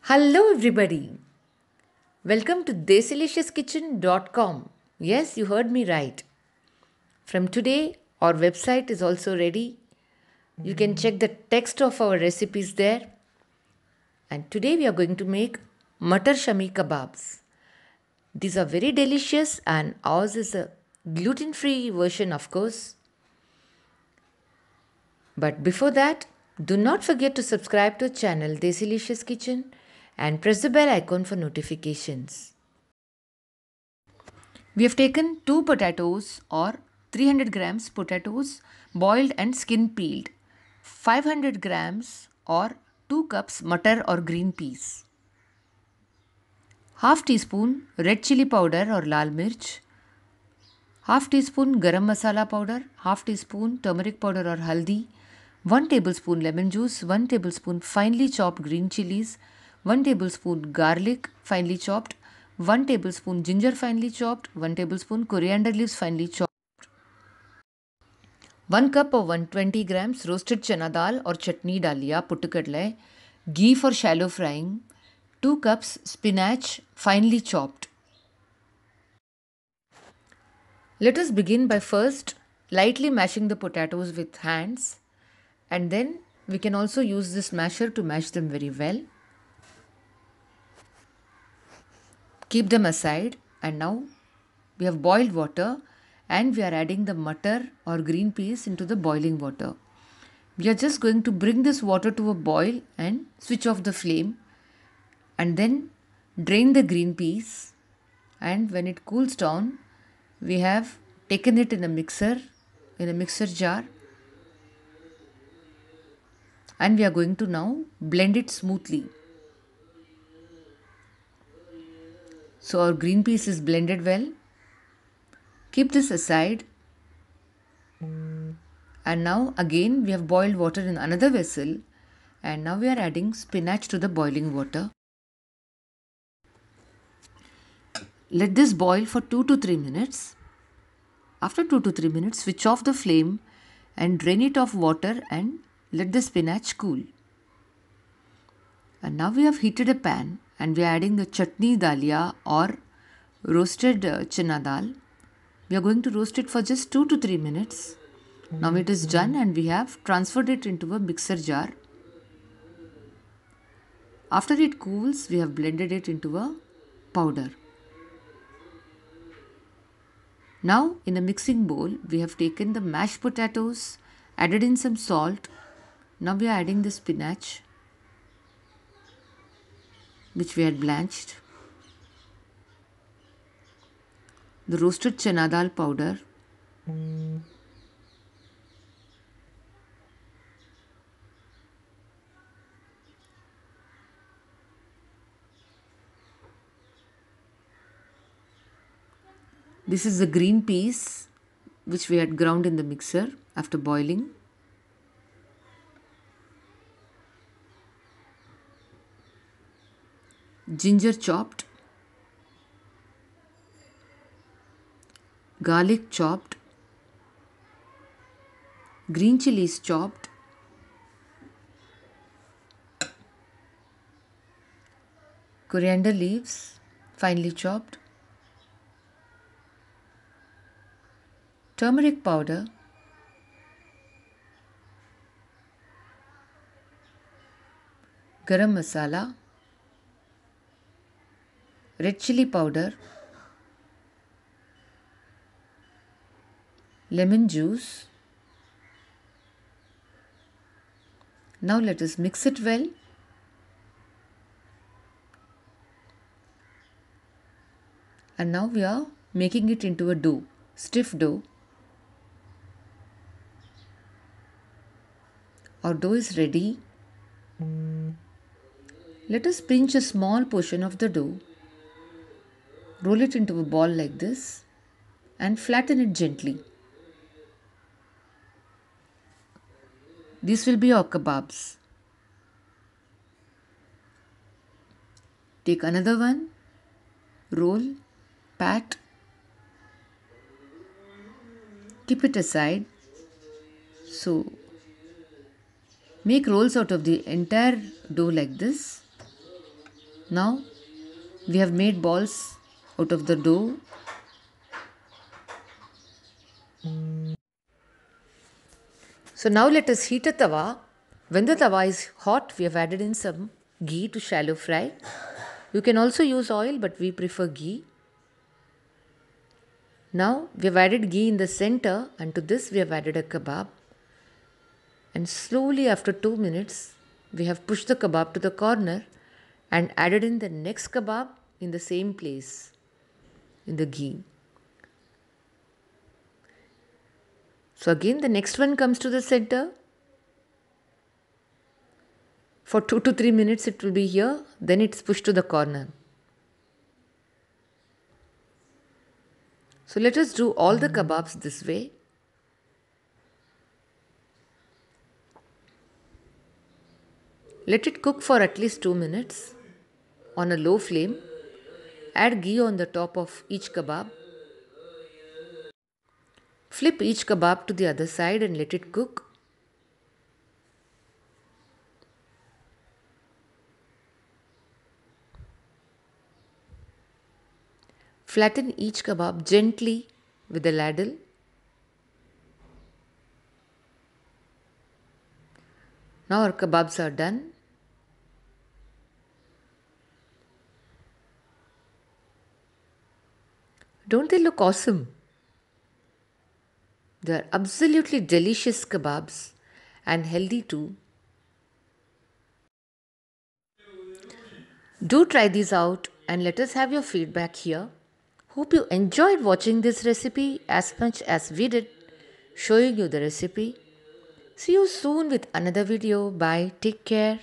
Hello, everybody. Welcome to DesiLiciousKitchen.com. Yes, you heard me right. From today, our website is also ready. You can check the text of our recipes there. And today, we are going to make Matar Shami kebabs. These are very delicious, and ours is a gluten free version, of course. But before that, do not forget to subscribe to our channel Desilicious Kitchen and press the bell icon for notifications. We have taken 2 potatoes or 300 grams potatoes boiled and skin peeled, 500 grams or 2 cups matar or green peas, half teaspoon red chili powder or lal mirch, half teaspoon garam masala powder, half teaspoon turmeric powder or haldi, 1 tablespoon lemon juice, 1 tablespoon finely chopped green chilies, 1 tablespoon garlic finely chopped, 1 tablespoon ginger finely chopped, 1 tablespoon coriander leaves finely chopped, 1 cup of 120 grams roasted chana dal or chutney dalia puttukadle, ghee for shallow frying, 2 cups spinach finely chopped. Let us begin by first lightly mashing the potatoes with hands, and then we can also use this masher to mash them very well. Keep them aside, and now we have boiled water and we are adding the matar or green peas into the boiling water. We are just going to bring this water to a boil and switch off the flame, and then drain the green peas, and when it cools down we have taken it in a mixer jar, and we are going to now blend it smoothly. So our green peas is blended well. Keep this aside, and now again we have boiled water in another vessel, and now we are adding spinach to the boiling water. Let this boil for 2 to 3 minutes. After 2 to 3 minutes, switch off the flame and drain it of water and let the spinach cool. And now we have heated a pan and we are adding the chutney dalia or roasted chana dal. We are going to roast it for just 2 to 3 minutes. Now it is done and we have transferred it into a mixer jar. After it cools, we have blended it into a powder. Now in a mixing bowl, we have taken the mashed potatoes, added in some salt. Now we are adding the spinach which we had blanched, the roasted chana dal powder, this is the green peas which we had ground in the mixer after boiling, ginger chopped, garlic chopped, green chilies chopped, coriander leaves finely chopped, turmeric powder, garam masala, red chili powder, lemon juice. Now let us mix it well. And now we are making it into a dough, stiff dough. Our dough is ready. Let us pinch a small portion of the dough, roll it into a ball like this, and flatten it gently. These will be our kebabs. Take another one, roll, pat, keep it aside. So make rolls out of the entire dough like this. Now we have made balls out of the dough. So now let us heat a tawa. When the tawa is hot, we have added in some ghee to shallow fry. You can also use oil, but we prefer ghee. Now we have added ghee in the center, and to this we have added a kebab. And slowly after 2 minutes, we have pushed the kebab to the corner and added in the next kebab in the same place in the ghee. So again the next one comes to the center. For 2 to 3 minutes it will be here, then it's pushed to the corner. So let us do all the kebabs this way. Let it cook for at least 2 minutes on a low flame. Add ghee on the top of each kebab. Flip each kebab to the other side and let it cook. Flatten each kebab gently with a ladle. Now our kebabs are done. Don't they look awesome? They are absolutely delicious kebabs and healthy too. Do try these out and let us have your feedback here. Hope you enjoyed watching this recipe as much as we did showing you the recipe. See you soon with another video. Bye. Take care.